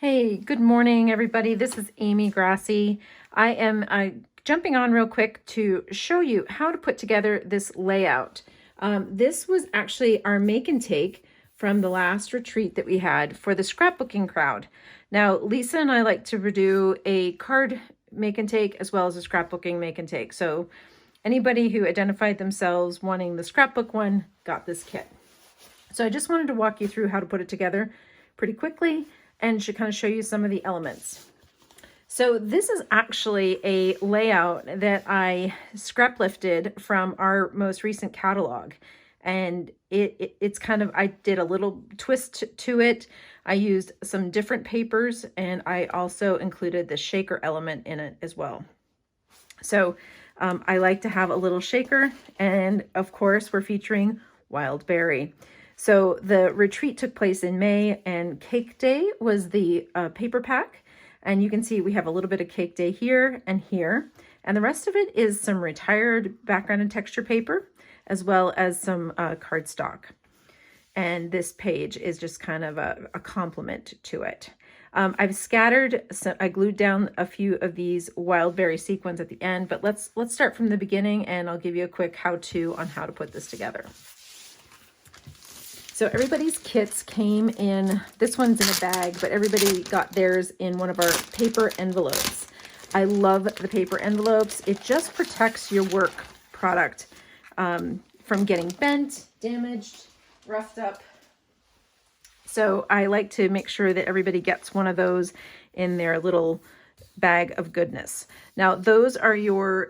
Hey, good morning, everybody. This is Amy Grassi. I am jumping on real quick to show you how to put together this layout. This was actually our make and take from the last retreat that we had for the scrapbooking crowd. Now, Lisa and I like to do a card make and take as well as a scrapbooking make and take. So anybody who identified themselves wanting the scrapbook one got this kit. So I just wanted to walk you through how to put it together pretty quickly and should kind of show you some of the elements. So this is actually a layout that I scrap lifted from our most recent catalog. And it's kind of, I did a little twist to it. I used some different papers and I also included the shaker element in it as well. So I like to have a little shaker, and of course we're featuring Wild Berry. So the retreat took place in May, and Cake Day was the paper pack. And you can see we have a little bit of Cake Day here and here. And the rest of it is some retired background and texture paper, as well as some cardstock. And this page is just kind of a complement to it. I've scattered, I glued down a few of these Wild Berry sequins at the end, but let's start from the beginning and I'll give you a quick how-to on how to put this together. So everybody's kits came in, this one's in a bag, but everybody got theirs in one of our paper envelopes. I love the paper envelopes. It just protects your work product from getting bent, damaged, roughed up. So I like to make sure that everybody gets one of those in their little bag of goodness. Now those are your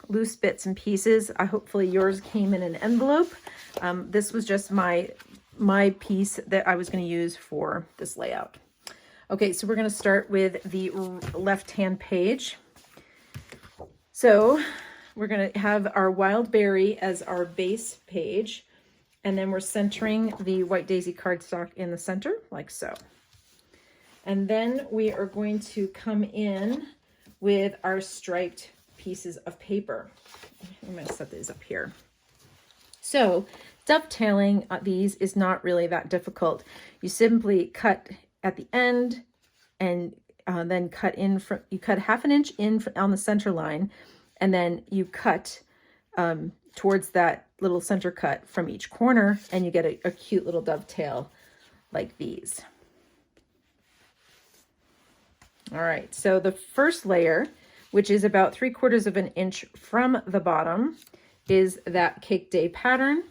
loose bits and pieces. Hopefully yours came in an envelope. This was just my piece that I was going to use for this layout. Okay, so we're going to start with the left-hand page. So we're going to have our Wild Berry as our base page, and then we're centering the White Daisy cardstock in the center, like so. And then we are going to come in with our striped pieces of paper. I'm going to set these up here. So dovetailing these is not really that difficult. You simply cut at the end and then cut in from, you cut 1/2 inch in on the center line, and then you cut towards that little center cut from each corner, and you get a cute little dovetail like these. All right, so the first layer, which is about 3/4 of an inch from the bottom, is that Cake Day pattern.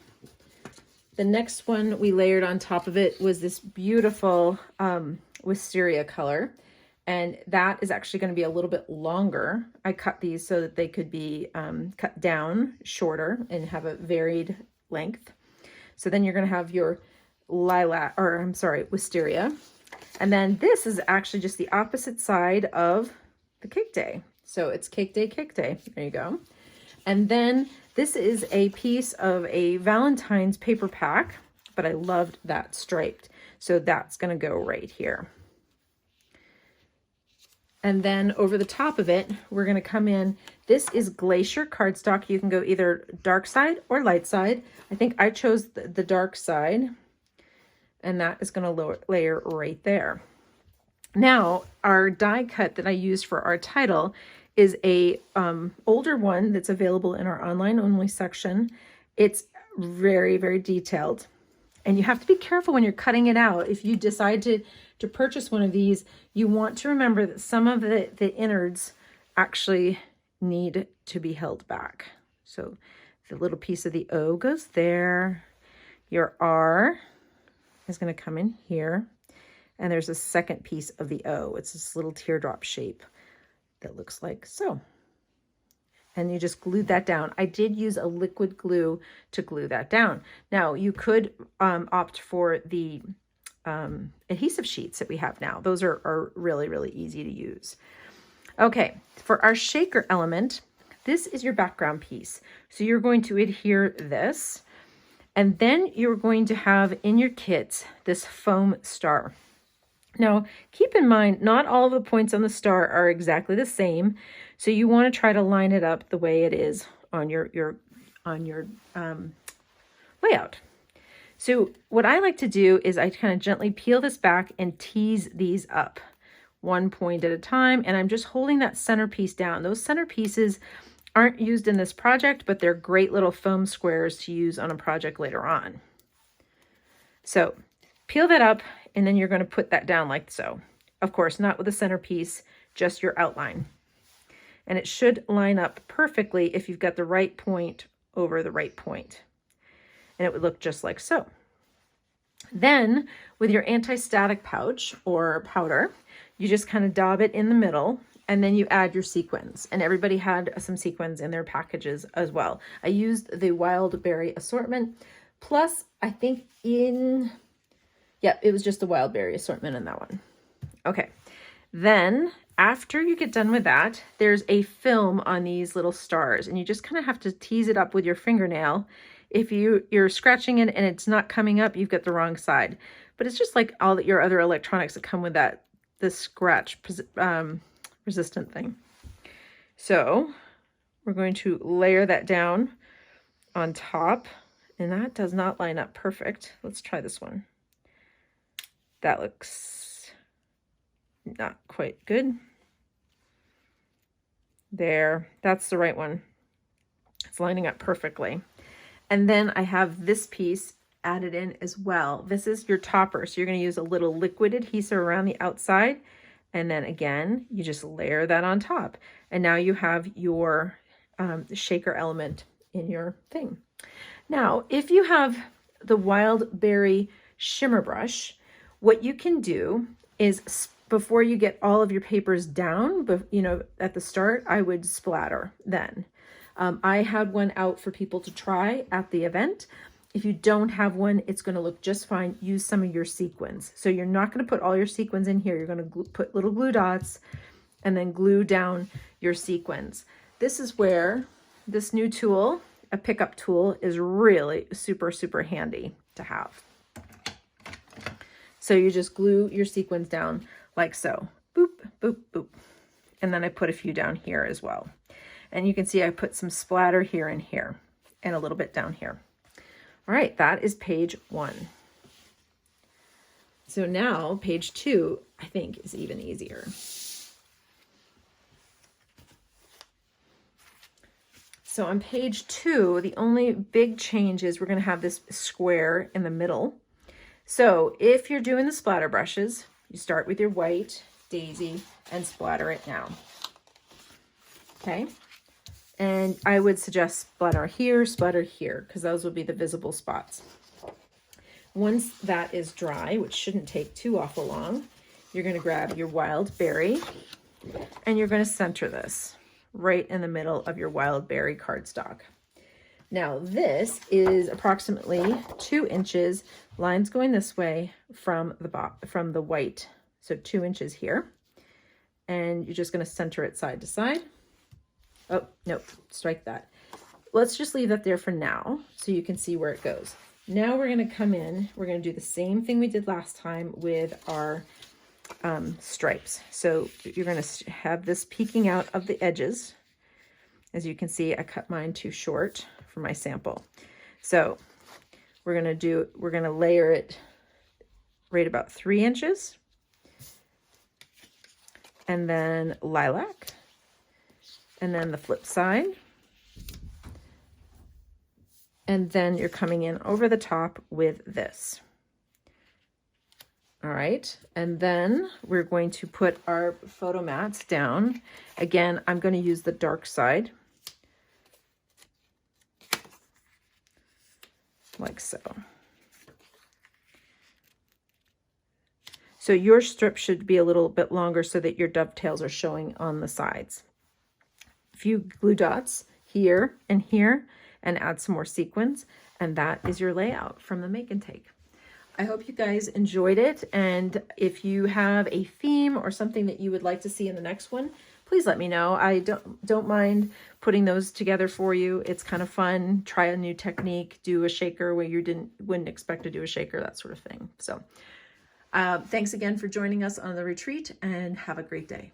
The next one we layered on top of it was this beautiful wisteria color, and that is actually going to be a little bit longer. I cut these so that they could be cut down shorter and have a varied length. So then you're going to have your lilac, or I'm sorry, wisteria. And then this is actually just the opposite side of the Cake Day. So it's Cake Day, Cake Day. There you go. And then this is a piece of a Valentine's paper pack, but I loved that striped. So that's going to go right here. And then over the top of it, we're going to come in. This is Glacier cardstock. You can go either dark side or light side. I think I chose the dark side, and that is going to layer right there. Now, our die cut that I used for our title is a older one that's available in our online only section. It's very, very detailed. And you have to be careful when you're cutting it out. If you decide to purchase one of these, you want to remember that some of the innards actually need to be held back. So the little piece of the O goes there. Your R is going to come in here. And there's a second piece of the O. It's this little teardrop shape that looks like so. And you just glued that down. I did use a liquid glue to glue that down. Now you could opt for the adhesive sheets that we have now. Those are really, really easy to use. Okay, for our shaker element, this is your background piece. So you're going to adhere this, and then you're going to have in your kit this foam star. Now, keep in mind, not all of the points on the star are exactly the same, so you want to try to line it up the way it is on your layout. So what I like to do is I kind of gently peel this back and tease these up. one point at a time, and I'm just holding that centerpiece down. Those centerpieces aren't used in this project, but they're great little foam squares to use on a project later on. So peel that up, and then you're going to put that down like so. Of course, not with the centerpiece, just your outline. And it should line up perfectly if you've got the right point over the right point. And it would look just like so. Then with your anti-static pouch or powder, you just kind of dab it in the middle, and then you add your sequins. And everybody had some sequins in their packages as well. I used the wild berry assortment. Plus, I think it was just the wild berry assortment in that one. Okay, then after you get done with that, there's a film on these little stars, and you just kind of have to tease it up with your fingernail. If you're scratching it and it's not coming up, you've got the wrong side. But it's just like all your other electronics that come with this scratch resistant thing. So we're going to layer that down on top, and that does not line up perfect. Let's try this one. That looks not quite good. There, that's the right one. It's lining up perfectly. And then I have this piece added in as well. This is your topper. So you're going to use a little liquid adhesive around the outside. And then again, you just layer that on top. And now you have your shaker element in your thing. Now, if you have the Wild Berry Shimmer Brush, what you can do is before you get all of your papers down, but at the start, I would splatter then. I had one out for people to try at the event. If you don't have one, it's going to look just fine. Use some of your sequins. So you're not going to put all your sequins in here. You're going to put little glue dots and then glue down your sequins. This is where this new tool, a pickup tool, is really super, super handy to have. So you just glue your sequins down like so. Boop, boop, boop. And then I put a few down here as well. And you can see I put some splatter here and here and a little bit down here. All right, that is page 1. So now page 2, I think, is even easier. So on page 2, the only big change is we're going to have this square in the middle. So if you're doing the splatter brushes, you start with your white daisy and splatter it down. Okay. And I would suggest splatter here, because those will be the visible spots. Once that is dry, which shouldn't take too awful long, you're going to grab your wild berry and you're going to center this right in the middle of your wild berry cardstock. Now this is approximately 2 inches, lines going this way from the white. So 2 inches here. And you're just going to center it side to side. Oh, nope, strike that. Let's just leave that there for now so you can see where it goes. Now we're going to come in, we're going to do the same thing we did last time with our stripes. So you're going to have this peeking out of the edges. As you can see, I cut mine too short for my sample. So we're going to layer it right about 3 inches. And then lilac. And then the flip side. And then you're coming in over the top with this. All right. And then we're going to put our photo mats down. Again, I'm going to use the dark side. Like so. So your strip should be a little bit longer so that your dovetails are showing on the sides. A few glue dots here and here, and add some more sequins, and that is your layout from the Make and Take. I hope you guys enjoyed it, and if you have a theme or something that you would like to see in the next one, please let me know. I don't mind putting those together for you. It's kind of fun. Try a new technique, do a shaker where you wouldn't expect to do a shaker, that sort of thing. So thanks again for joining us on the retreat, and have a great day.